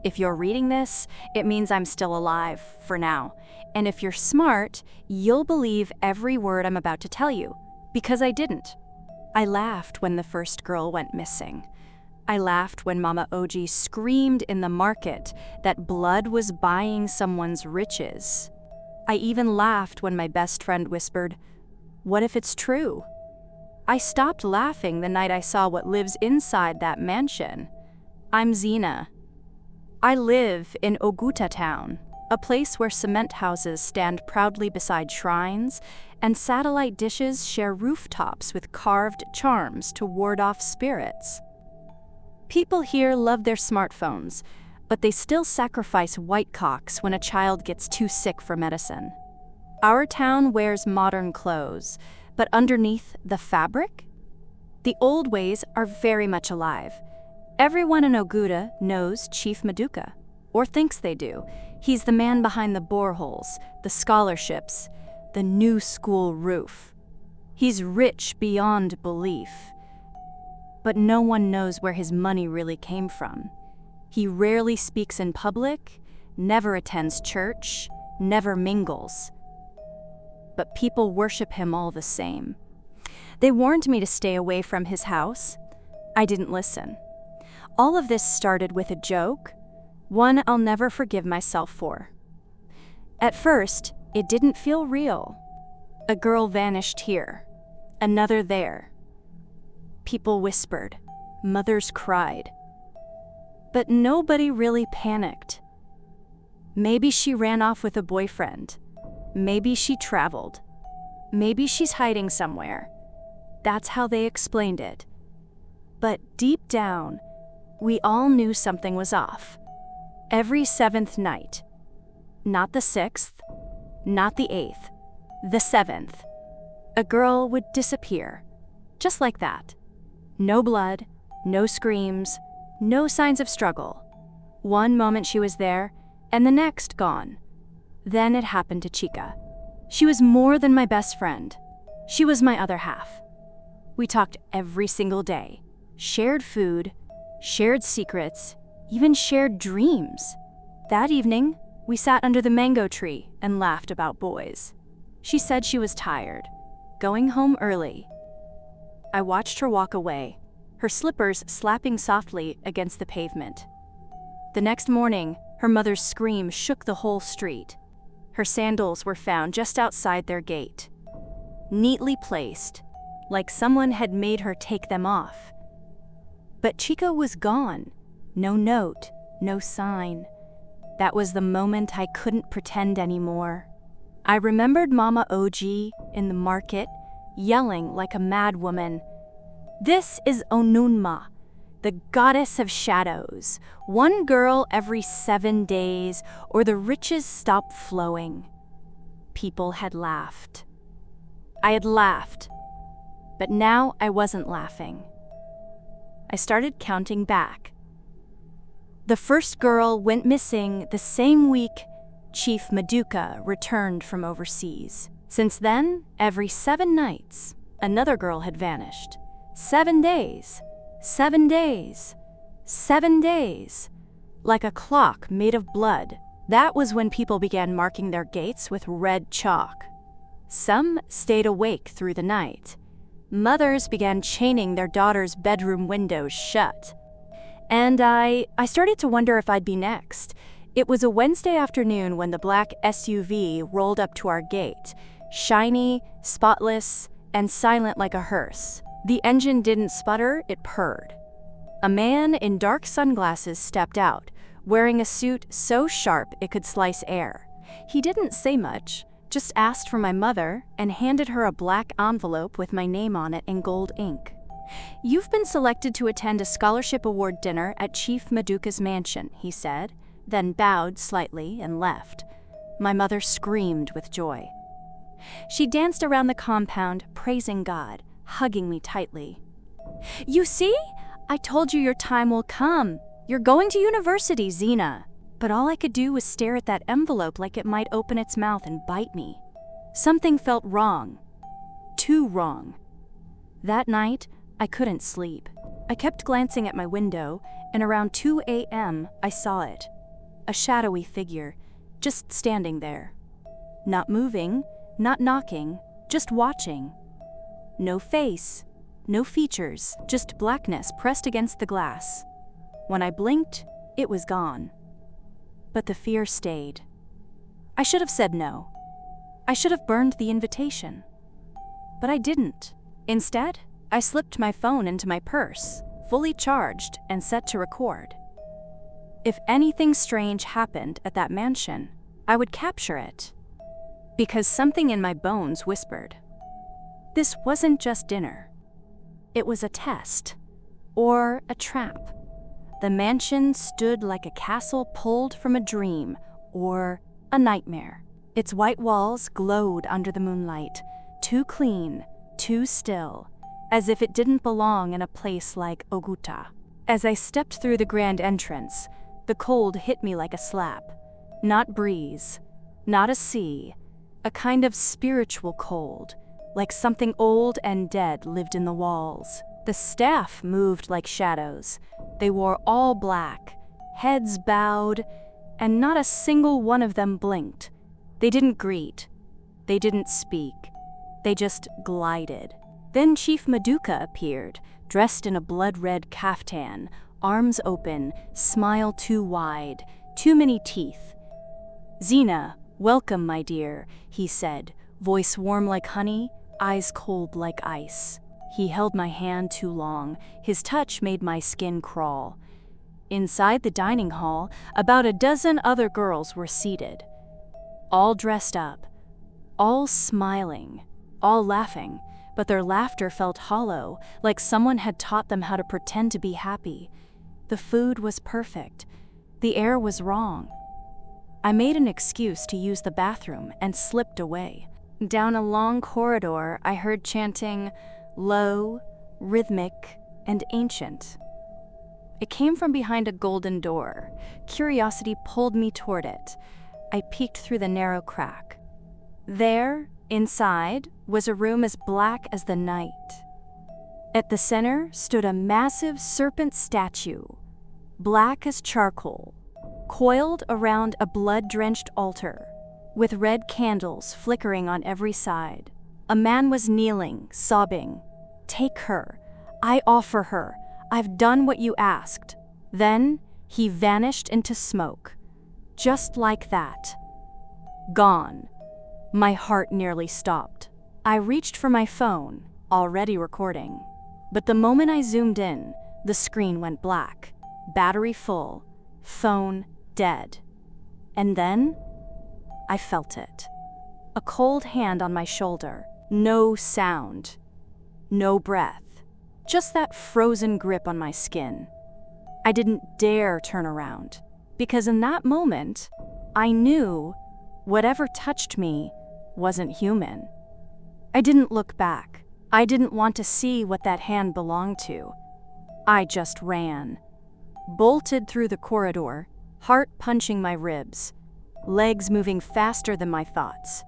If you're reading this, it means I'm still alive, for now. And if you're smart, you'll believe every word I'm about to tell you, because I didn't. I laughed when the first girl went missing. I laughed when Mama Oji screamed in the market that blood was buying someone's riches. I even laughed when my best friend whispered, "What if it's true?" I stopped laughing the night I saw what lives inside that mansion. I'm Zina. I live in Oguta Town, a place where cement houses stand proudly beside shrines and satellite dishes share rooftops with carved charms to ward off spirits. People here love their smartphones, but they still sacrifice white cocks when a child gets too sick for medicine. Our town wears modern clothes, but underneath the fabric, the old ways are very much alive. Everyone in Oguta knows Chief Maduka, or thinks they do. He's the man behind the boreholes, the scholarships, the new school roof. He's rich beyond belief. But no one knows where his money really came from. He rarely speaks in public, never attends church, never mingles. But people worship him all the same. They warned me to stay away from his house. I didn't listen. All of this started with a joke, one I'll never forgive myself for. At first, it didn't feel real. A girl vanished here, another there. People whispered, mothers cried. But nobody really panicked. Maybe she ran off with a boyfriend. Maybe she traveled. Maybe she's hiding somewhere. That's how they explained it. But deep down, we all knew something was off. Every 7th night, not the 6th, not the 8th, the 7th, a girl would disappear, just like that. No blood, no screams, no signs of struggle. One moment she was there, and the next gone. Then it happened to Chica. She was more than my best friend. She was my other half. We talked every single day, shared food, shared secrets, even shared dreams. That evening, we sat under the mango tree and laughed about boys. She said she was tired, going home early. I watched her walk away, her slippers slapping softly against the pavement. The next morning, her mother's scream shook the whole street. Her sandals were found just outside their gate, neatly placed, like someone had made her take them off. But Chica was gone. No note, no sign. That was the moment I couldn't pretend anymore. I remembered Mama Oji in the market, yelling like a mad woman, "This is Onunma, the goddess of shadows. One girl every 7 days, or the riches stop flowing." People had laughed. I had laughed, but now I wasn't laughing. I started counting back. The first girl went missing the same week Chief Maduka returned from overseas. Since then, every 7 nights, another girl had vanished. 7 days, 7 days, 7 days. Like a clock made of blood. That was when people began marking their gates with red chalk. Some stayed awake through the night. Mothers began chaining their daughters' bedroom windows shut. And I started to wonder if I'd be next. It was a Wednesday afternoon when the black SUV rolled up to our gate, shiny, spotless, and silent like a hearse. The engine didn't sputter, it purred. A man in dark sunglasses stepped out, wearing a suit so sharp it could slice air. He didn't say much, just asked for my mother and handed her a black envelope with my name on it in gold ink. "You've been selected to attend a scholarship award dinner at Chief Maduka's mansion," he said, then bowed slightly and left. My mother screamed with joy. She danced around the compound, praising God, hugging me tightly. "You see? I told you your time will come. You're going to university, Zina." But all I could do was stare at that envelope like it might open its mouth and bite me. Something felt wrong. Too wrong. That night, I couldn't sleep. I kept glancing at my window, and around 2 a.m. I saw it. A shadowy figure, just standing there. Not moving, not knocking, just watching. No face, no features, just blackness pressed against the glass. When I blinked, it was gone. But the fear stayed. I should have said no. I should have burned the invitation. But I didn't. Instead, I slipped my phone into my purse, fully charged and set to record. If anything strange happened at that mansion, I would capture it. Because something in my bones whispered. This wasn't just dinner. It was a test. Or a trap. The mansion stood like a castle pulled from a dream, or a nightmare. Its white walls glowed under the moonlight, too clean, too still, as if it didn't belong in a place like Oguta. As I stepped through the grand entrance, the cold hit me like a slap. Not breeze, not a sea, a kind of spiritual cold, like something old and dead lived in the walls. The staff moved like shadows. They wore all black, heads bowed, and not a single one of them blinked. They didn't greet. They didn't speak. They just glided. Then Chief Maduka appeared, dressed in a blood-red kaftan, arms open, smile too wide, too many teeth. "Zina, welcome, my dear," he said, voice warm like honey, eyes cold like ice. He held my hand too long. His touch made my skin crawl. Inside the dining hall, about a dozen other girls were seated. All dressed up, all smiling, all laughing, but their laughter felt hollow, like someone had taught them how to pretend to be happy. The food was perfect. The air was wrong. I made an excuse to use the bathroom and slipped away. Down a long corridor, I heard chanting, low, rhythmic, and ancient. It came from behind a golden door. Curiosity pulled me toward it. I peeked through the narrow crack. There, inside, was a room as black as the night. At the center stood a massive serpent statue, black as charcoal, coiled around a blood-drenched altar, with red candles flickering on every side. A man was kneeling, sobbing. "Take her. I offer her. I've done what you asked." Then he vanished into smoke. Just like that. Gone. My heart nearly stopped. I reached for my phone, already recording. But the moment I zoomed in, the screen went black. Battery full. Phone dead. And then I felt it. A cold hand on my shoulder. No sound. No breath. Just that frozen grip on my skin. I didn't dare turn around, because in that moment, I knew whatever touched me wasn't human. I didn't look back. I didn't want to see what that hand belonged to. I just ran. Bolted through the corridor, heart punching my ribs, legs moving faster than my thoughts.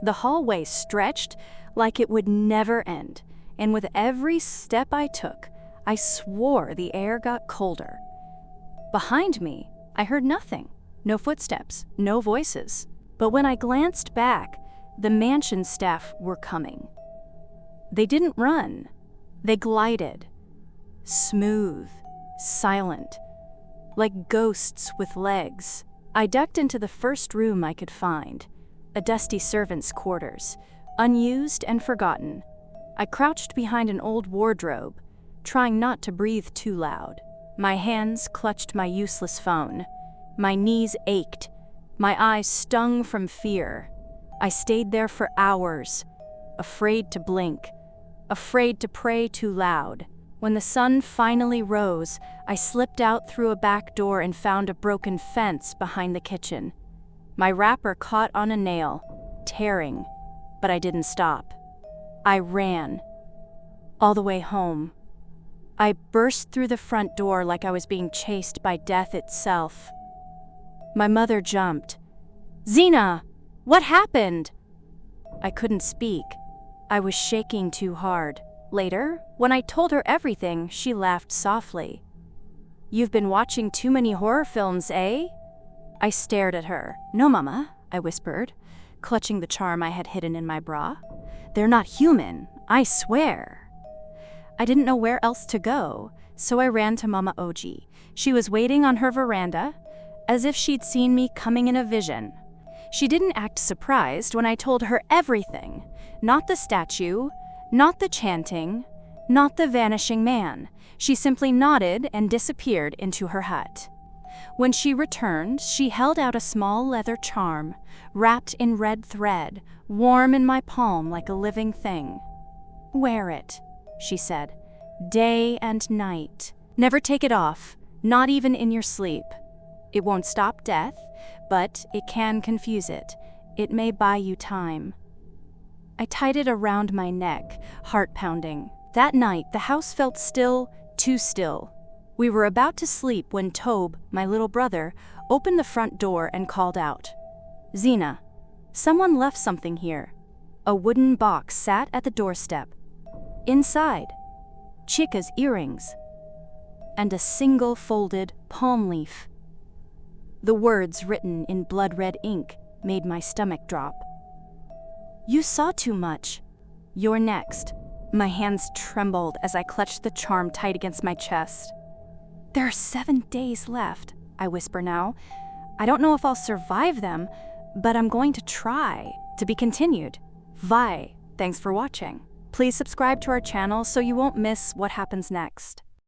The hallway stretched like it would never end, and with every step I took, I swore the air got colder. Behind me, I heard nothing. No footsteps, no voices. But when I glanced back, the mansion staff were coming. They didn't run. They glided. Smooth, silent, like ghosts with legs. I ducked into the first room I could find, a dusty servant's quarters, unused and forgotten. I crouched behind an old wardrobe, trying not to breathe too loud. My hands clutched my useless phone. My knees ached. My eyes stung from fear. I stayed there for hours, afraid to blink, afraid to pray too loud. When the sun finally rose, I slipped out through a back door and found a broken fence behind the kitchen. My wrapper caught on a nail, tearing, but I didn't stop. I ran. All the way home. I burst through the front door like I was being chased by death itself. My mother jumped. "Zina! What happened?" I couldn't speak. I was shaking too hard, Later, when I told her everything, she laughed softly. "You've been watching too many horror films, eh?" I stared at her. "No, Mama," I whispered, clutching the charm I had hidden in my bra. "They're not human, I swear." I didn't know where else to go, so I ran to Mama Oji. She was waiting on her veranda, as if she'd seen me coming in a vision. She didn't act surprised when I told her everything. Not the statue, not the chanting, not the vanishing man. She simply nodded and disappeared into her hut. When she returned, she held out a small leather charm, wrapped in red thread, warm in my palm like a living thing. "Wear it," she said, "day and night. Never take it off, not even in your sleep. It won't stop death, but it can confuse it. It may buy you time." I tied it around my neck, heart pounding. That night, the house felt still, too still. We were about to sleep when Tobe, my little brother, opened the front door and called out, "Zina, someone left something here." A wooden box sat at the doorstep. Inside, Chica's earrings and a single folded palm leaf. The words written in blood-red ink made my stomach drop. "You saw too much. You're next." My hands trembled as I clutched the charm tight against my chest. "There are 7 days left," I whisper now. "I don't know if I'll survive them, but I'm going to try." To be continued. Bye. Thanks for watching. Please subscribe to our channel so you won't miss what happens next.